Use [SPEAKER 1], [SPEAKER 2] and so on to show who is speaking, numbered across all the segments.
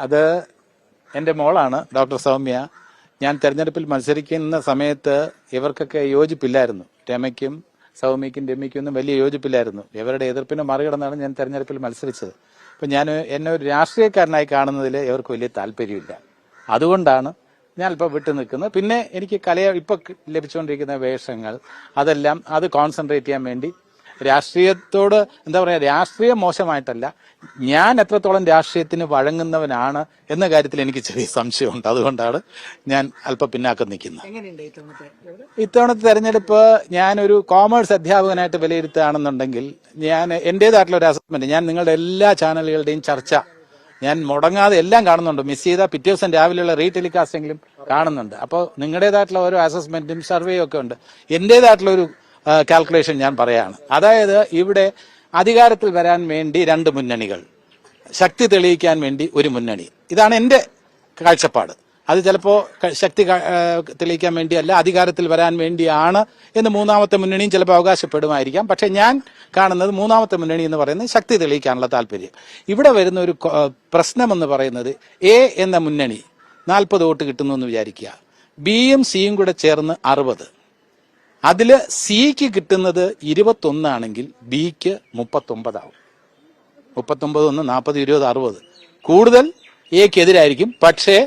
[SPEAKER 1] അത് എൻ്റെ മോളാണ് ഡോക്ടർ സൗമ്യ. ഞാൻ തെരഞ്ഞെടുപ്പിൽ മത്സരിക്കുന്ന സമയത്ത് ഇവർക്കൊക്കെ യോജിപ്പില്ലായിരുന്നു. രമയ്ക്കും സൗമ്യയ്ക്കും രമ്യയ്ക്കും ഒന്നും വലിയ യോജിപ്പില്ലായിരുന്നു. ഇവരുടെ എതിർപ്പിനെ മറികടന്നാണ് ഞാൻ തെരഞ്ഞെടുപ്പിൽ മത്സരിച്ചത്. അപ്പം ഞാൻ എന്നെ ഒരു രാഷ്ട്രീയക്കാരനായി കാണുന്നതിൽ ഇവർക്ക് വലിയ താല്പര്യമില്ല. അതുകൊണ്ടാണ് ഞാൻ ഇപ്പോൾ വിട്ടു നിൽക്കുന്നത്. പിന്നെ എനിക്ക് ഇപ്പോൾ ലഭിച്ചുകൊണ്ടിരിക്കുന്ന വേഷങ്ങൾ അതെല്ലാം അത് കോൺസെൻട്രേറ്റ് ചെയ്യാൻ വേണ്ടി രാഷ്ട്രീയത്തോട് എന്താ പറയുക, രാഷ്ട്രീയം മോശമായിട്ടല്ല, ഞാൻ എത്രത്തോളം രാഷ്ട്രീയത്തിന് വഴങ്ങുന്നവനാണ് എന്ന കാര്യത്തിൽ എനിക്ക് ചെറിയ സംശയമുണ്ട്. അതുകൊണ്ടാണ് ഞാൻ അല്പം പിന്നാക്കം നിൽക്കുന്നത്. ഇത്തവണത്തെ തെരഞ്ഞെടുപ്പ് ഞാനൊരു കോമേഴ്സ് അധ്യാപകനായിട്ട് വിലയിരുത്തുകയാണെന്നുണ്ടെങ്കിൽ ഞാൻ എന്റേതായിട്ടുള്ള ഒരു അസസ്മെന്റ്, ഞാൻ നിങ്ങളുടെ എല്ലാ ചാനലുകളുടെയും ചർച്ച ഞാൻ മുടങ്ങാതെ എല്ലാം കാണുന്നുണ്ട്. മിസ് ചെയ്താൽ പിറ്റേ ദിവസം രാവിലെയുള്ള റീടെലികാസ്റ്റെങ്കിലും കാണുന്നുണ്ട്. അപ്പോൾ നിങ്ങളുടേതായിട്ടുള്ള ഓരോ അസസ്മെന്റും സർവേയും ഒക്കെ ഉണ്ട്. എന്റേതായിട്ടുള്ള ഒരു കാൽക്കുലേഷൻ ഞാൻ പറയാണ്. അതായത് ഇവിടെ അധികാരത്തിൽ വരാൻ വേണ്ടി രണ്ട് മുന്നണികൾ, ശക്തി തെളിയിക്കാൻ വേണ്ടി ഒരു മുന്നണി. ഇതാണ് എൻ്റെ കാഴ്ചപ്പാട്. അത് ചിലപ്പോൾ ശക്തി തെളിയിക്കാൻ വേണ്ടിയല്ല, അധികാരത്തിൽ വരാൻ വേണ്ടിയാണ് എന്ന് മൂന്നാമത്തെ മുന്നണിയും ചിലപ്പോൾ അവകാശപ്പെടുമായിരിക്കാം. പക്ഷെ ഞാൻ കാണുന്നത് മൂന്നാമത്തെ മുന്നണി എന്ന് പറയുന്നത് ശക്തി തെളിയിക്കാനുള്ള താല്പര്യം. ഇവിടെ വരുന്ന ഒരു പ്രശ്നമെന്ന് പറയുന്നത്, എ എന്ന മുന്നണി 40 വോട്ട് കിട്ടുന്നു എന്ന് വിചാരിക്കുക, ബിയും സിയും കൂടെ ചേർന്ന് 60, അതില് സിക്ക് കിട്ടുന്നത് 21 ആണെങ്കിൽ ബിക്ക് 39 ആവും. 39 1 40 20 60 കൂടുതൽ എക്ക് എതിരായിരിക്കും. പക്ഷേ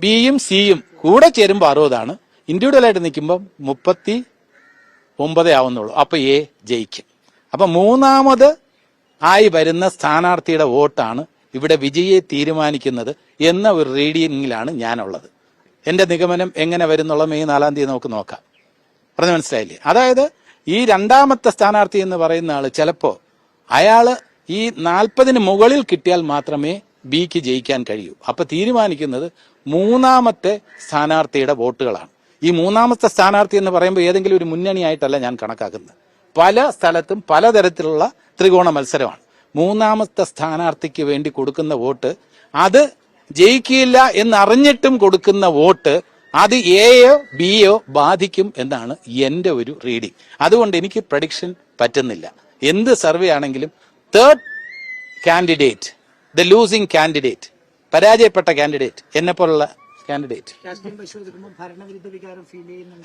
[SPEAKER 1] ബിയും സിയും കൂടെ ചേരുമ്പോൾ 60 ആണ്. ഇൻഡിവിജ്വലായിട്ട് നിൽക്കുമ്പോൾ 39 ആവുന്നുള്ളൂ. അപ്പൊ എ ജയിക്കും. അപ്പൊ മൂന്നാമത് ആയി വരുന്ന സ്ഥാനാർത്ഥിയുടെ വോട്ടാണ് ഇവിടെ വിജയെ തീരുമാനിക്കുന്നത് എന്ന ഒരു റീഡിങ്ങിലാണ് ഞാനുള്ളത്. എന്റെ നിഗമനം എങ്ങനെ വരുന്നുള്ള മെയ് 4-ാം തീയതി നമുക്ക് നോക്കാം. പറഞ്ഞു മനസ്സിലായില്ലേ? അതായത് ഈ രണ്ടാമത്തെ സ്ഥാനാർത്ഥി എന്ന് പറയുന്ന ആള് ചിലപ്പോ അയാള് ഈ 40-ന് മുകളിൽ കിട്ടിയാൽ മാത്രമേ ബിക്ക് ജയിക്കാൻ കഴിയൂ. അപ്പൊ തീരുമാനിക്കുന്നത് മൂന്നാമത്തെ സ്ഥാനാർത്ഥിയുടെ വോട്ടുകളാണ്. ഈ മൂന്നാമത്തെ സ്ഥാനാർത്ഥി എന്ന് പറയുമ്പോൾ ഏതെങ്കിലും ഒരു മുന്നണിയായിട്ടല്ല ഞാൻ കണക്കാക്കുന്നത്. പല സ്ഥലത്തും പലതരത്തിലുള്ള ത്രികോണ മത്സരമാണ്. മൂന്നാമത്തെ സ്ഥാനാർത്ഥിക്ക് വേണ്ടി കൊടുക്കുന്ന വോട്ട്, അത് ജയിക്കില്ല എന്നറിഞ്ഞിട്ടും കൊടുക്കുന്ന വോട്ട്, അത് എയോ ബിയോ ബാധിക്കും എന്നാണ് എന്റെ ഒരു റീഡിംഗ്. അതുകൊണ്ട് എനിക്ക് പ്രഡിക്ഷൻ പറ്റുന്നില്ല. എന്ത് സർവേ ആണെങ്കിലും third candidate, the losing candidate, പരാജയപ്പെട്ട കാൻഡിഡേറ്റ്, എന്നെ പോലുള്ള കാൻഡിഡേറ്റ്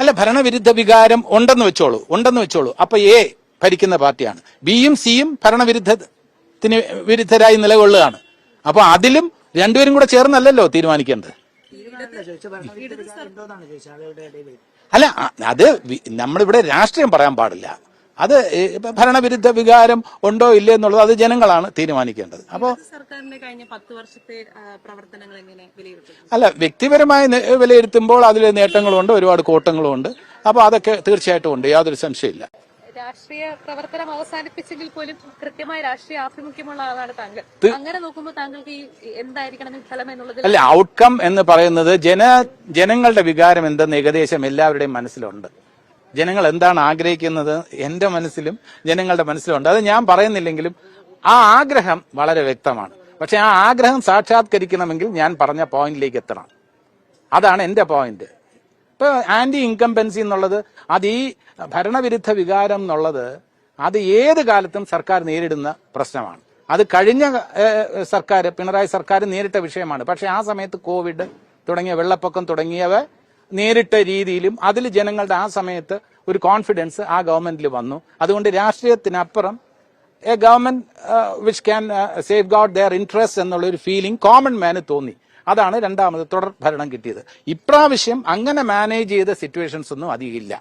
[SPEAKER 1] അല്ല, ഭരണവിരുദ്ധ വികാരം ഉണ്ടെന്ന് വെച്ചോളൂ. അപ്പൊ എ ഭരിക്കുന്ന പാർട്ടിയാണ്, ബിയും സിയും ഭരണവിരുദ്ധത്തിന് വിരുദ്ധരായി നിലകൊള്ളുകയാണ്. അപ്പൊ അതിലും രണ്ടുപേരും കൂടെ ചേർന്നല്ലല്ലോ തീരുമാനിക്കേണ്ടത്. അല്ല, അത് നമ്മളിവിടെ രാഷ്ട്രീയം പറയാൻ പാടില്ല. അത് ഭരണവിരുദ്ധ വികാരം ഉണ്ടോ ഇല്ലേ എന്നുള്ളത് അത് ജനങ്ങളാണ് തീരുമാനിക്കേണ്ടത്. അപ്പോൾ
[SPEAKER 2] സർക്കാരിന്റെ കഴിഞ്ഞ 10 വർഷത്തെ പ്രവർത്തനങ്ങൾ എങ്ങനെ വിലയിരുത്തും?
[SPEAKER 1] അല്ല, വ്യക്തിപരമായി വിലയിരുത്തുമ്പോൾ അതിൽ നേട്ടങ്ങളുണ്ട്, ഒരുപാട് കോട്ടങ്ങളും ഉണ്ട്. അപ്പോൾ അതൊക്കെ തീർച്ചയായിട്ടും ഉണ്ട്, യാതൊരു സംശയമില്ല.
[SPEAKER 2] രാഷ്ട്രീയ പ്രവർത്തനം അവസാനിപ്പിച്ചെങ്കിൽ പോലും കൃത്യമായ രാഷ്ട്രീയ ആഭിമുഖ്യമുള്ള ആളാണ് താങ്കൾ. അങ്ങനെ നോക്കുമ്പോൾ താങ്കൾക്ക് ഈ എന്തായിരിക്കണം ഫലം എന്നുള്ളത്?
[SPEAKER 1] അല്ല, ഔട്ട്കം എന്ന് പറയുന്നത് ജനങ്ങളുടെ വികാരം എന്തെന്ന് ഏകദേശം എല്ലാവരുടെയും മനസ്സിലുണ്ട്. ജനങ്ങൾ എന്താണ് ആഗ്രഹിക്കുന്നത് എന്റെ മനസ്സിലും ജനങ്ങളുടെ മനസ്സിലുണ്ട്. അത് ഞാൻ പറയുന്നില്ലെങ്കിലും ആ ആഗ്രഹം വളരെ വ്യക്തമാണ്. പക്ഷെ ആ ആഗ്രഹം സാക്ഷാത്കരിക്കണമെങ്കിൽ ഞാൻ പറഞ്ഞ പോയിന്റിലേക്ക് എത്തണം. അതാണ് എന്റെ പോയിന്റ്. ഇപ്പൊ ആന്റി ഇൻകംബൻസി എന്നുള്ളത്, അത് ഈ ഭരണവിരുദ്ധ വികാരം എന്നുള്ളത് അത് ഏത് കാലത്തും സർക്കാർ നേരിടുന്ന പ്രശ്നമാണ്. അത് കഴിഞ്ഞ സർക്കാർ, പിണറായി സർക്കാർ നേരിട്ട വിഷയമാണ്. പക്ഷെ ആ സമയത്ത് കോവിഡ് തുടങ്ങിയ വെള്ളപ്പൊക്കം തുടങ്ങിയവ നേരിട്ട രീതിയിലും അതിൽ ജനങ്ങളുടെ ആ സമയത്ത് ഒരു കോൺഫിഡൻസ് ആ ഗവൺമെന്റിൽ വന്നു. അതുകൊണ്ട് രാഷ്ട്രീയത്തിനപ്പുറം a government which can safeguard their interest എന്നുള്ള ഒരു ഫീലിംഗ് കോമൺ മാന് തോന്നി. അതാണ് രണ്ടാമത് തുടർ ഭരണം കിട്ടിയത്. ഇപ്രാവശ്യം അങ്ങനെ മാനേജ് ചെയ്ത സിറ്റുവേഷൻസ് ഒന്നും അധികമില്ല.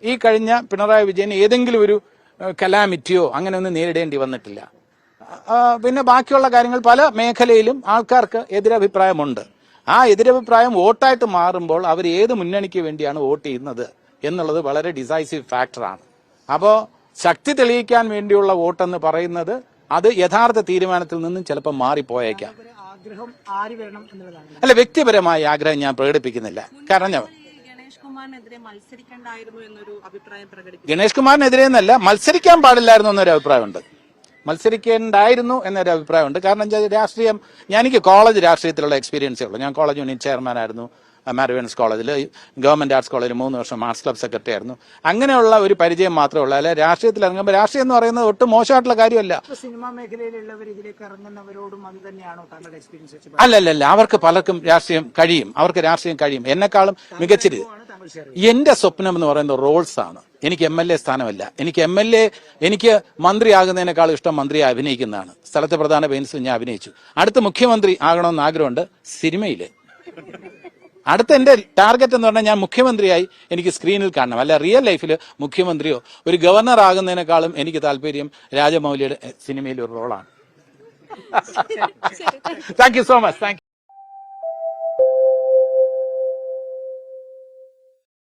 [SPEAKER 1] ഈ കഴിഞ്ഞ പിണറായി വിജയൻ ഏതെങ്കിലും ഒരു കലാമിറ്റിയോ അങ്ങനെ ഒന്നും നേരിടേണ്ടി വന്നിട്ടില്ല. പിന്നെ ബാക്കിയുള്ള കാര്യങ്ങൾ പല മേഖലയിലും ആൾക്കാർക്ക് എതിരഭിപ്രായമുണ്ട്. ആ എതിരഭിപ്രായം വോട്ടായിട്ട് മാറുമ്പോൾ അവർ ഏത് മുന്നണിക്ക് വേണ്ടിയാണ് വോട്ട് ചെയ്യുന്നത് എന്നുള്ളത് വളരെ ഡിസൈസീവ് ഫാക്ടറാണ്. അപ്പോൾ ശക്തി തെളിയിക്കാൻ വേണ്ടിയുള്ള വോട്ടെന്ന് പറയുന്നത് അത് യഥാർത്ഥ തീരുമാനത്തിൽ നിന്നും ചിലപ്പോൾ മാറിപ്പോയേക്കാം. അല്ല, വ്യക്തിപരമായ ആഗ്രഹം ഞാൻ പ്രകടിപ്പിക്കുന്നില്ല. കാരണം ഗണേഷ് കുമാറിനെതിരെ എന്നല്ല, മത്സരിക്കാൻ പാടില്ലായിരുന്നു എന്നൊരു അഭിപ്രായമുണ്ട്. മത്സരിക്കേണ്ടായിരുന്നു എന്നൊരു അഭിപ്രായമുണ്ട്. കാരണം രാഷ്ട്രീയം, എനിക്ക് കോളേജ് രാഷ്ട്രീയത്തിലുള്ള എക്സ്പീരിയൻസേ ഉള്ളൂ. ഞാൻ കോളേജ് യൂണിറ്റ് ചെയർമാൻ ആയിരുന്നു, മാരിവൻസ് കോളേജിൽ, ഗവൺമെന്റ് ആർട്സ് കോളേജിൽ 3 വർഷം ആർട്സ് ക്ലബ് സെക്രട്ടറി ആയിരുന്നു. അങ്ങനെയുള്ള ഒരു പരിചയം മാത്രമേ ഉള്ളൂ. അല്ലെ രാഷ്ട്രീയത്തിൽ ഇറങ്ങുമ്പോൾ രാഷ്ട്രീയം എന്ന് പറയുന്നത് ഒട്ടും മോശമായിട്ടുള്ള കാര്യമല്ല.
[SPEAKER 3] സിനിമാ മേഖലയിലുള്ളവർ ഇതിലേക്ക് ഇറങ്ങുന്നവരോടും അത് തന്നെയാണോ താങ്കളുടെ എക്സ്പീരിയൻസ് വെച്ച്
[SPEAKER 1] അല്ലല്ല, അവർക്ക് പലർക്കും രാഷ്ട്രീയം കഴിയും, എന്നെക്കാളും മികച്ചത്.
[SPEAKER 3] താങ്കൾ ഷെയർ
[SPEAKER 1] എന്റെ സ്വപ്നം എന്ന് പറയുന്നത് റോൾസ് ആണ്. എനിക്ക് MLA സ്ഥാനമല്ല. എനിക്ക് മന്ത്രിയാകുന്നതിനേക്കാളും ഇഷ്ടം മന്ത്രിയെ അഭിനയിക്കുന്നതാണ്. സ്ഥലത്തെ പ്രധാന പെയിൻസിൽ ഞാൻ അഭിനയിച്ചു. അടുത്ത മുഖ്യമന്ത്രി ആകണമെന്ന് ആഗ്രഹമുണ്ട് സിനിമയില്. അടുത്ത എന്റെ ടാർഗറ്റ് എന്ന് പറഞ്ഞാൽ ഞാൻ മുഖ്യമന്ത്രിയായി എനിക്ക് സ്ക്രീനിൽ കാണണം. അല്ല റിയൽ ലൈഫിൽ മുഖ്യമന്ത്രിയോ ഒരു ഗവർണർ ആകുന്നതിനേക്കാളും എനിക്ക് താല്പര്യം രാജമൗലിയുടെ സിനിമയിൽ ഒരു റോളാണ്. Thank you so much. Thank U.